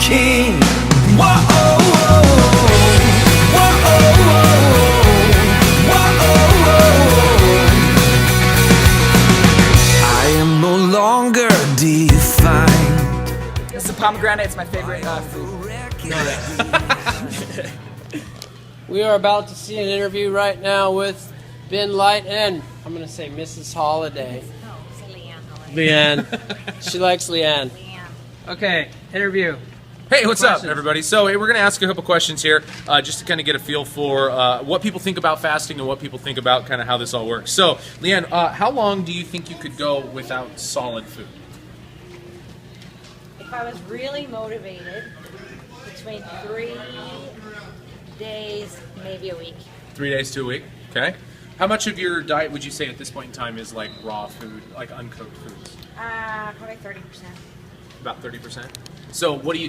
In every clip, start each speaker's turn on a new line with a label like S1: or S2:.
S1: king. Whoa, whoa, whoa, I am no longer defined.
S2: This is a pomegranate. It's my favorite food.
S3: We are about to see an interview right now with Ben Light and I'm going to say Mrs. Holiday.
S4: Oh, it's Leanne.
S3: Leanne. She likes Leanne.
S4: Leanne.
S3: Okay, interview.
S5: Hey, what's up,
S3: Questions?
S5: everybody? So we're going to ask a couple questions here just to kind of get a feel for what people think about fasting and what people think about kind of how this all works. So, Leanne, how long do you think you could go without solid food?
S4: If I was really motivated, between 3 days, maybe a week.
S5: 3 days to a week, okay? How much of your diet would you say at this point in time is like raw food, like uncooked foods?
S4: Probably 30%.
S5: About 30%? So what do you,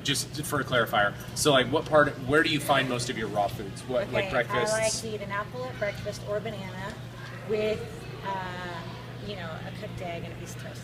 S5: just for a clarifier, so like what part, where do you find most of your raw foods? What,
S4: Okay,
S5: like breakfasts?
S4: I like to eat an apple at breakfast or banana with, a cooked egg and a piece of toast.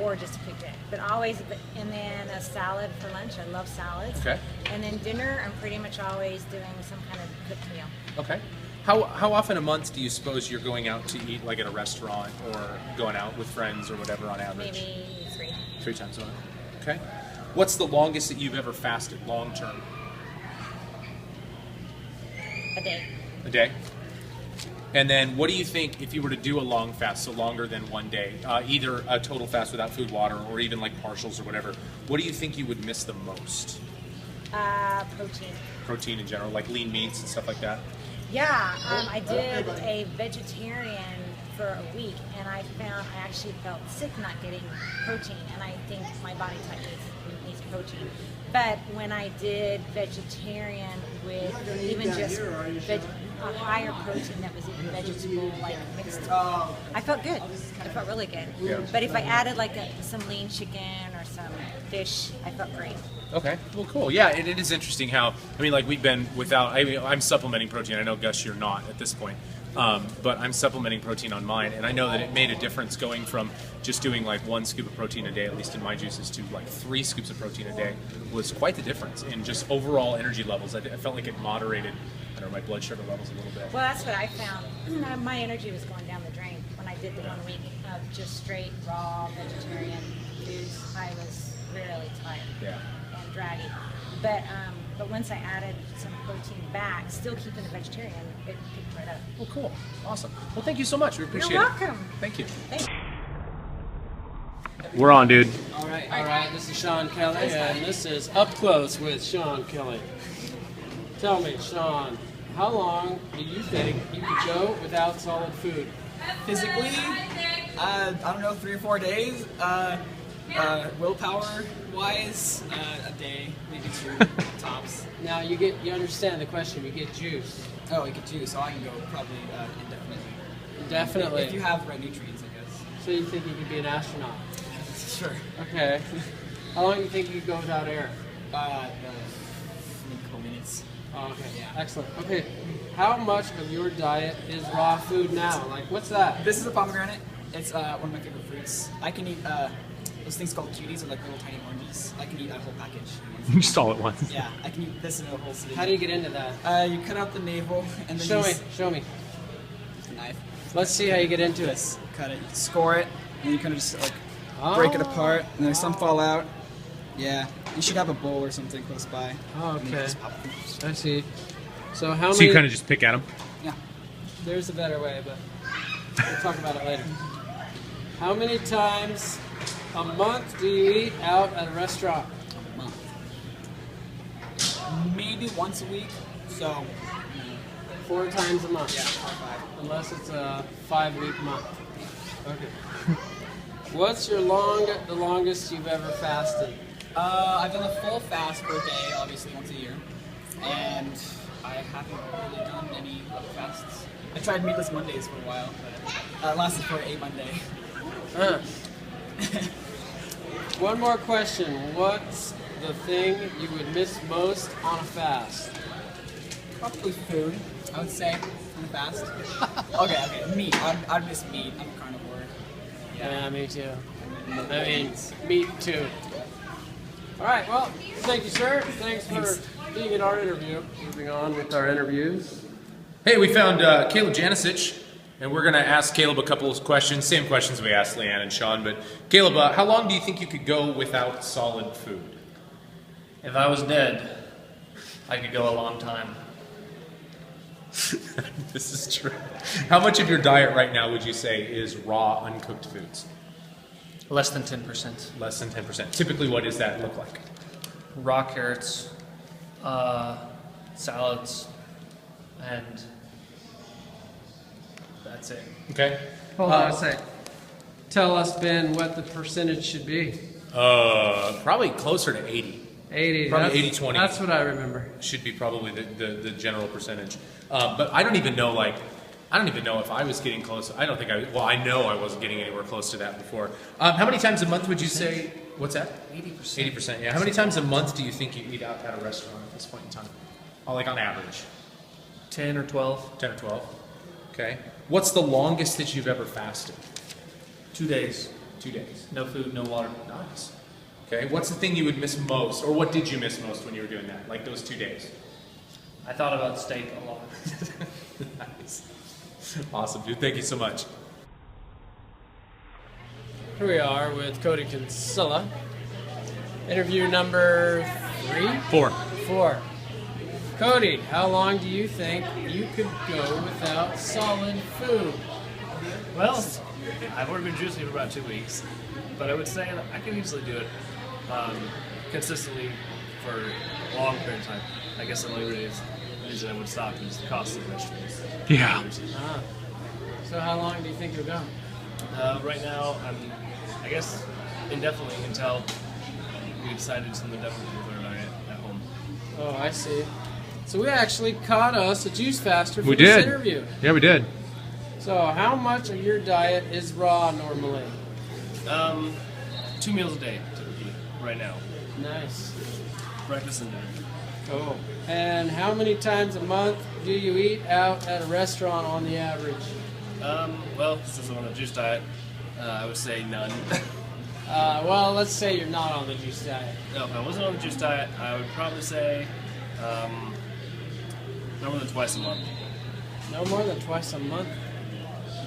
S4: Or just a cooked egg. But always, and then a salad for lunch. I love salads.
S5: Okay.
S4: And then dinner, I'm pretty much always doing some kind of cooked meal.
S5: Okay. How often a month do you suppose you're going out to eat, like at a restaurant or going out with friends or whatever on average?
S4: Maybe 3.
S5: 3 times a month. Okay. What's the longest that you've ever fasted, long term?
S4: A day.
S5: A day? And then what do you think if you were to do a long fast, so longer than 1 day, either a total fast without food, water, or even like partials or whatever, what do you think you would miss the most?
S4: Protein.
S5: Protein in general, like lean meats and stuff like that?
S4: Yeah, I did a vegetarian for a week, and I actually felt sick not getting protein, and I think my body type needs protein. But when I did vegetarian with even just a higher protein that was even vegetable, like mixed, I felt good. I felt really good.
S5: Yeah.
S4: But if I added like some lean chicken or some fish, I felt great.
S5: Okay, well, cool. Yeah, it is interesting how, like we've been without, I'm supplementing protein. I know, Gus, you're not at this point. But I'm supplementing protein on mine, and I know that it made a difference going from just doing like 1 scoop of protein a day, at least in my juices, to like 3 scoops of protein a day was quite the difference in just overall energy levels. I felt like it moderated, my blood sugar levels a little bit.
S4: Well, that's what I found. My energy was going down the drain when I did the 1 week of just straight raw vegetarian foods. I was really tired and draggy. But once I added some protein back, still keeping the vegetarian, it picked right up.
S5: Well, cool. Awesome. Well, thank you so much. We appreciate
S4: You're
S5: it.
S4: welcome.
S5: Thank you.
S4: Thank you.
S5: We're on, dude.
S3: All right. This is Sean Kelly, and this is Up Close with Sean Kelly. Tell me, Sean, how long do you think you could go without solid food?
S2: Physically, I don't know, 3 or 4 days. Willpower wise, a day, maybe 2 tops.
S3: Now you understand the question. You get juice.
S2: Oh, you get 2, so I can go probably indefinitely.
S3: Definitely.
S2: If you have the right nutrients, I guess.
S3: So you think you could be an astronaut?
S2: Sure.
S3: Okay. How long do you think you could go without air?
S2: Maybe a couple minutes.
S3: Oh, okay.
S2: Yeah.
S3: Excellent. Okay. How much of your diet is raw food now? Like, what's that?
S2: This is a pomegranate. It's one of my favorite fruits. I can eat those things called cuties, or like little tiny oranges. I can eat that whole package.
S5: Just all at once.
S2: Yeah, I can eat this in a whole sleeve.
S3: How do you get into that?
S2: You cut out the navel and then
S3: Show me.
S2: With a knife.
S3: Let's see how you get into it.
S2: Just cut it, score it, and you kind of just like break it apart, and then some fall out. Yeah, you should have a bowl or something close by.
S3: Oh,
S2: And you
S3: okay.
S2: just pop it.
S3: I see. So how
S5: So
S3: many?
S5: you kind of just pick at them?
S2: Yeah.
S3: There's a better way, but we'll talk about it later. How many times a month do you eat out at a restaurant?
S2: Maybe once a week. So
S3: 4 times a month.
S2: yeah, 4 or 5.
S3: Unless it's a 5-week month. Okay. What's the longest you've ever fasted?
S2: I've done a full fast per day, obviously once a year, and I haven't really done any other fasts. I tried meatless Mondays for a while, but it lasted for a Monday.
S3: One more question. What's the thing you would miss most on a fast?
S2: Probably food, I would say, on a fast. Okay, meat. I'd miss meat. I'm a carnivore.
S3: Yeah, me too. I mean, me too. All right, well, thank you, sir. Thanks for being in our interview. Moving on with our interviews.
S5: Hey, we found Caleb Janicic, and we're going to ask Caleb a couple of questions, same questions we asked Leanne and Sean. But Caleb, how long do you think you could go without solid food?
S6: If I was dead, I could go a long time.
S5: This is true. How much of your diet right now would you say is raw, uncooked foods?
S6: Less than 10%.
S5: Less than 10%. Typically, what does that look like?
S6: Raw carrots, salads, and that's it.
S5: Okay.
S3: Hold on a sec. Tell us, Ben, what the percentage should be.
S5: Probably closer to 80.
S3: 80.
S5: Probably 80-20.
S3: That's what I remember.
S5: Should be probably the general percentage. But I don't even know, if I was getting close. I don't think I know I wasn't getting anywhere close to that before. How many times a month would you say, what's that?
S6: 80%.
S5: 80%, yeah. How many times a month do you think you eat out at a restaurant at this point in time? Like on average?
S6: 10 or 12.
S5: 10 or 12? Okay. What's the longest that you've ever fasted?
S6: 2 days.
S5: 2 days.
S6: No food, no water.
S5: Nice. Okay. What's the thing you would miss most, or what did you miss most when you were doing that? Like those 2 days?
S6: I thought about steak a lot.
S5: Nice. Awesome, dude. Thank you so much.
S3: Here we are with Cody Kinsella. Interview number 3?
S5: 4.
S3: 4. Cody, how long do you think you could go without solid food?
S7: Well, I've only been juicing for about 2 weeks, but I would say that I can easily do it consistently for a long period of time. I guess the only reason I would stop is the cost of vegetables.
S5: Yeah.
S3: So how long do you think you'll go?
S7: Right now, I guess indefinitely until we decided something definitely with our diet at home.
S3: Oh, I see. So we actually caught us a juice faster for
S5: We
S3: this
S5: did.
S3: interview.
S5: Yeah, we did.
S3: So how much of your diet is raw normally?
S7: 2 meals a day, typically, right now.
S3: Nice.
S7: Breakfast and dinner.
S3: Cool. And how many times a month do you eat out at a restaurant on the average?
S7: Well, since I'm on a juice diet, I would say none.
S3: Well, let's say you're not on the juice diet.
S7: No, if I wasn't on the juice diet, I would probably say no more than twice a month.
S3: No more than twice a month?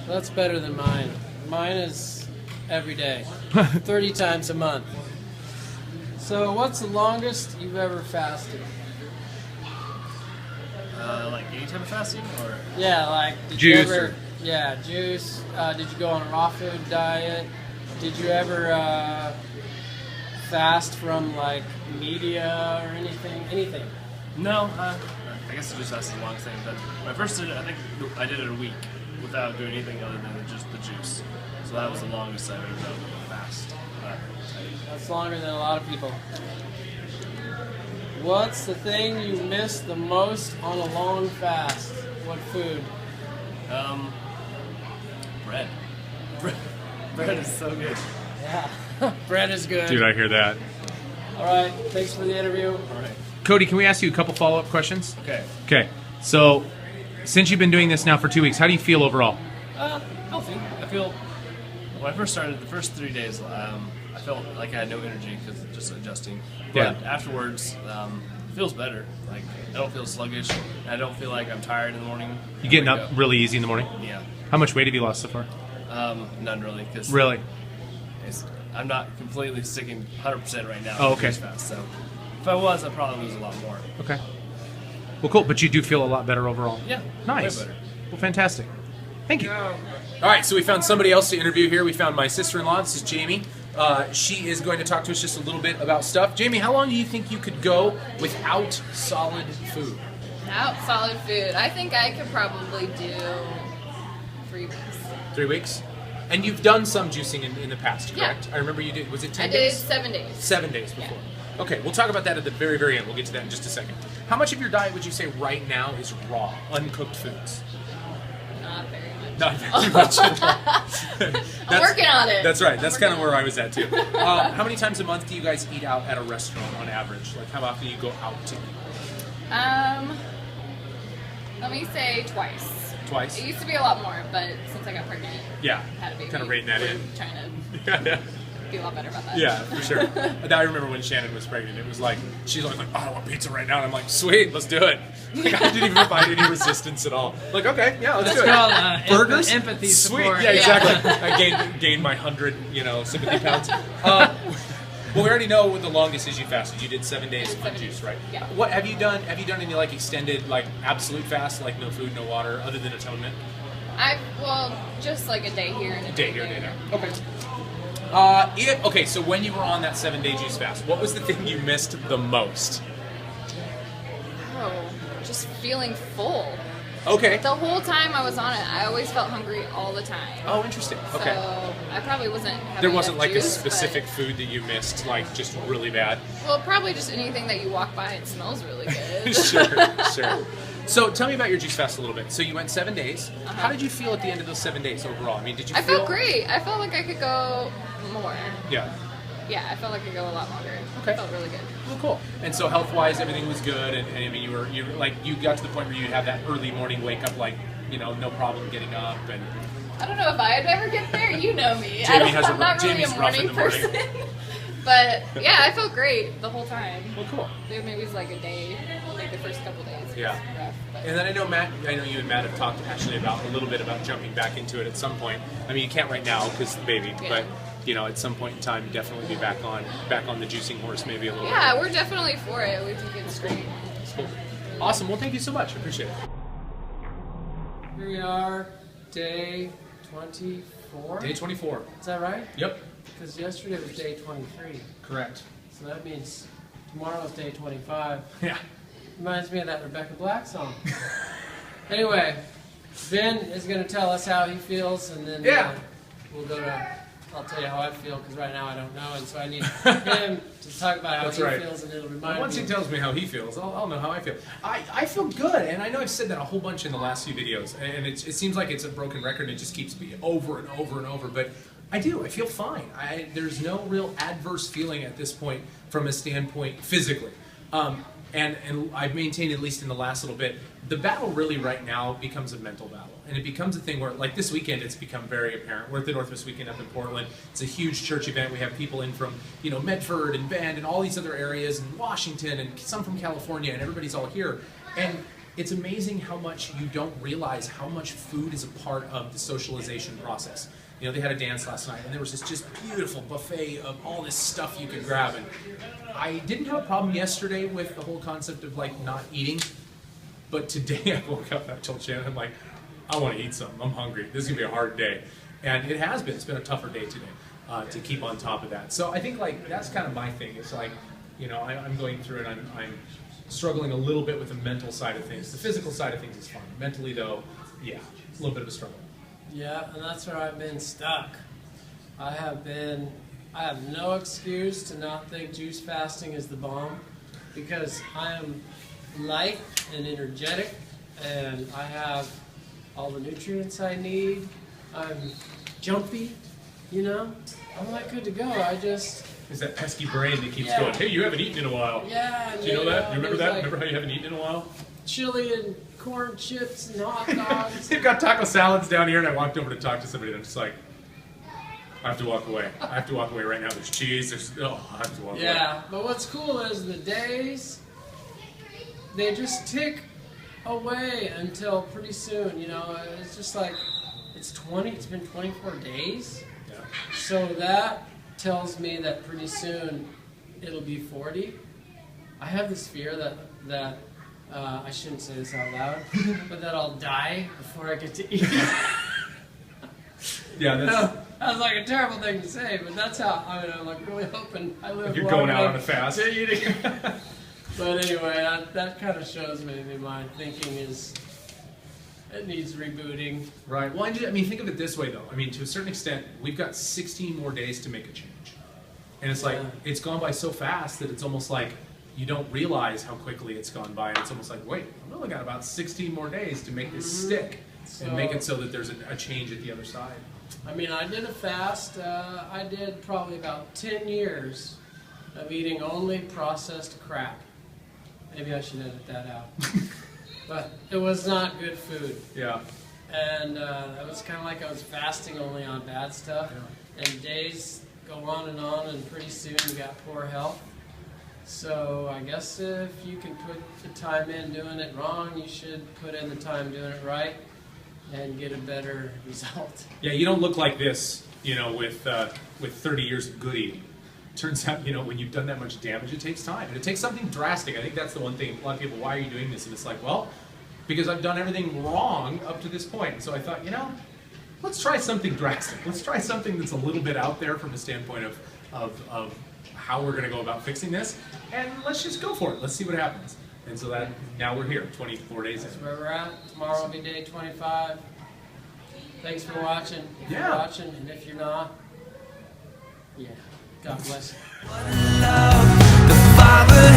S3: That's better than mine. Mine is every day. 30 times a month. So what's the longest you've ever fasted?
S7: Like any type of fasting, or
S3: Yeah, like did
S5: Juice
S3: you ever?
S5: or-
S3: Yeah, juice. Did you go on a raw food diet? Did you ever fast from like media or anything? Anything?
S7: no? I guess it just that's the longest thing. But when I first did it, I think I did it a week without doing anything other than just the juice. So that was the longest I've ever done a fast.
S3: That's longer than a lot of people. What's the thing you miss the most on a long fast? What food?
S7: Bread. Bread is so good.
S3: Yeah, bread is good.
S5: Dude, I hear that.
S3: All right, thanks for the interview.
S7: All right.
S5: Cody, can we ask you a couple follow-up questions?
S7: Okay.
S5: Okay. So, since you've been doing this now for 2 weeks, how do you feel overall?
S7: Healthy. I feel when I first started, the first 3 days, I felt like I had no energy because just adjusting. But
S5: Yeah.
S7: afterwards, it feels better. Like I don't feel sluggish. And I don't feel like I'm tired in the morning.
S5: You getting
S7: I wake
S5: up really easy in the morning?
S7: Yeah.
S5: How much weight have you lost so far?
S7: None really. Cause
S5: Really?
S7: I'm not completely sticking 100% right now.
S5: Oh, okay.
S7: Fast, so if I was, I'd probably lose a lot more.
S5: Okay. Well, cool. But you do feel a lot better overall.
S7: Yeah.
S5: Nice.
S7: Way better.
S5: Well, fantastic. Thank you. All right, so we found somebody else to interview here. We found my sister-in-law. This is Jamie. She is going to talk to us just a little bit about stuff. Jamie, how long do you think you could go without solid food?
S8: Without solid food, I think I could probably do 3 weeks.
S5: 3 weeks? And you've done some juicing in the past,
S8: Yeah.
S5: correct? I remember you did. Was it 10
S8: I did
S5: days?
S8: 7 days.
S5: 7 days before. Okay, we'll talk about that at the very, very end. We'll get to that in just a second. How much of your diet would you say right now is raw, uncooked foods?
S8: Not very much.
S5: Not very much.
S8: I'm working on it.
S5: That's right. That's kind of where I was at too. How many times a month do you guys eat out at a restaurant on average? Like how often do you go out to eat?
S8: Let me say twice.
S5: Twice?
S8: It used to be a lot more, but since I got pregnant,
S5: Yeah.
S8: had a baby.
S5: Kind of rating that
S8: we're
S5: in.
S8: Trying to be a lot better about that.
S5: Yeah, for sure. I remember when Shannon was pregnant, it was like, she's always like, oh, I want pizza right now. And I'm like, sweet, let's do it. Like, I didn't even find any resistance at all. Like, okay, yeah, let's do it.
S3: It's called
S5: Burgers?
S3: empathy
S5: Sweet,
S3: support.
S5: yeah, exactly. I gained my 100, sympathy pounds. Well, we already know what the longest is you fasted. You did 7 days on juice, right?
S8: Yeah.
S5: What have you done? Have you done any like extended, like absolute fast, like no food, no water, other than atonement?
S8: Just like a day here and a
S5: Day
S8: day
S5: here, day
S8: there.
S5: there. Okay. Okay, so when you were on that 7-day juice fast, what was the thing you missed the most?
S8: Oh, just feeling full.
S5: Okay.
S8: The whole time I was on it, I always felt hungry all the time.
S5: Oh, interesting. Okay.
S8: So I probably wasn't having
S5: There wasn't
S8: enough
S5: like
S8: juice,
S5: a specific food that you missed, like just really bad.
S8: Well, probably just anything that you walk by and smells really good.
S5: Sure. So tell me about your juice fast a little bit. So you went 7 days.
S8: Uh-huh.
S5: How did you feel at the end of those 7 days overall? I mean, did you
S8: I
S5: feel...
S8: felt great. I felt like I could go more.
S5: Yeah.
S8: Yeah, I felt like I could go a lot longer.
S5: Okay.
S8: I felt really good.
S5: Well, cool. And so health-wise, everything was good, and I mean, you got to the point where you had that early morning wake up, like, no problem getting up, and
S8: I don't know if I'd ever get there. You know me.
S5: I'm
S8: not really
S5: Jamie's
S8: a
S5: rough in
S8: morning
S5: the morning.
S8: person. But yeah, I felt great the whole time.
S5: Well, cool.
S8: Maybe it was like a day, like the first couple days. Was
S5: Yeah.
S8: rough, but-
S5: And then I know you and Matt have talked actually about a little bit about jumping back into it at some point. I mean, you can't right now because the baby,
S8: Yeah.
S5: but at some point in time, definitely be back on the juicing horse, maybe a little.
S8: Yeah,
S5: bit.
S8: we're definitely for it. We think it's great.
S5: Cool. Awesome. Well, thank you so much. I appreciate it.
S3: Here we are, day 24.
S5: Day 24.
S3: Is that right?
S5: Yep.
S3: Because yesterday was day 23.
S5: Correct.
S3: So that means tomorrow's day 25.
S5: Yeah.
S3: Reminds me of that Rebecca Black song. Anyway, Ben is going to tell us how he feels, and then we'll go to... I'll tell you how I feel, because right now I don't know, and so I need him to talk about how
S5: That's
S3: he
S5: right.
S3: feels, and it'll remind
S5: Once
S3: me.
S5: he tells me how he feels, I'll know how I feel. I feel good, and I know I've said that a whole bunch in the last few videos, and it seems like it's a broken record, and it just keeps being over and over and over, but I feel fine. There's no real adverse feeling at this point from a standpoint physically. And I've maintained, at least in the last little bit, the battle really right now becomes a mental battle. And it becomes a thing where, like this weekend, it's become very apparent. We're at the Northwest Weekend up in Portland. It's a huge church event. We have people in from, Medford and Bend and all these other areas, and Washington, and some from California, and everybody's all here. And it's amazing how much you don't realize how much food is a part of the socialization process. They had a dance last night, and there was this just beautiful buffet of all this stuff you could grab. And I didn't have a problem yesterday with the whole concept of like not eating, but today I woke up and I told Shannon, I'm like, I want to eat something. I'm hungry. This is gonna be a hard day, and it has been. It's been a tougher day today to keep on top of that. So I think like that's kind of my thing. It's like, I'm going through and I'm struggling a little bit with the mental side of things. The physical side of things is fine. Mentally though, yeah, a little bit of a struggle.
S3: Yeah, and that's where I've been stuck. I have no excuse to not think juice fasting is the bomb, because I am light and energetic, and I have all the nutrients I need. I'm jumpy, I'm like good to go.
S5: It's that pesky brain that keeps
S3: Yeah.
S5: going, hey, you haven't eaten in a while.
S3: Yeah.
S5: Do you know that? You remember
S3: there's
S5: that?
S3: like
S5: Remember how you haven't eaten in a while?
S3: chili and corn chips and hot dogs.
S5: They've got taco salads down here, and I walked over to talk to somebody, and I'm just like, I have to walk away. I have to walk away right now. There's cheese. I have to walk away.
S3: Yeah, but what's cool is the days, they just tick away until pretty soon, It's just like, it's been 24 days.
S5: Yeah.
S3: So that tells me that pretty soon it'll be 40. I have this fear that I shouldn't say this out loud, but that I'll die before I get to eat.
S5: Yeah, that's...
S3: That's like a terrible thing to say, but that's how, I'm like really hoping I live
S5: You're
S3: long
S5: going out
S3: enough
S5: on a fast.
S3: to eating. But anyway, that kind of shows me that my thinking it needs rebooting.
S5: Right. Well, think of it this way, though. To a certain extent, we've got 16 more days to make a change. And it's like, it's gone by so fast that it's almost like you don't realize how quickly it's gone by. And it's almost like, wait, I've only got about 16 more days to make this stick and make it so that there's a change at the other side.
S3: I did a fast. I did probably about 10 years of eating only processed crap. Maybe I should edit that out. But it was not good food.
S5: Yeah.
S3: And it was kind of like I was fasting only on bad stuff.
S5: Yeah.
S3: And days go on, and pretty soon you got poor health. So I guess if you can put the time in doing it wrong, you should put in the time doing it right and get a better result.
S5: Yeah, you don't look like this, with 30 years of good eating. Turns out, when you've done that much damage, it takes time. And it takes something drastic. I think that's the one thing, a lot of people, why are you doing this? And it's like, well, because I've done everything wrong up to this point. And so I thought, let's try something drastic. Let's try something that's a little bit out there from the standpoint of how we're going to go about fixing this. And let's just go for it. Let's see what happens. And so that now we're here, 24 days in.
S3: That's where we're at. Tomorrow will be day 25. Thanks for watching. If
S5: Yeah.
S3: you're watching, and if you're not, yeah, God bless you.
S1: The Father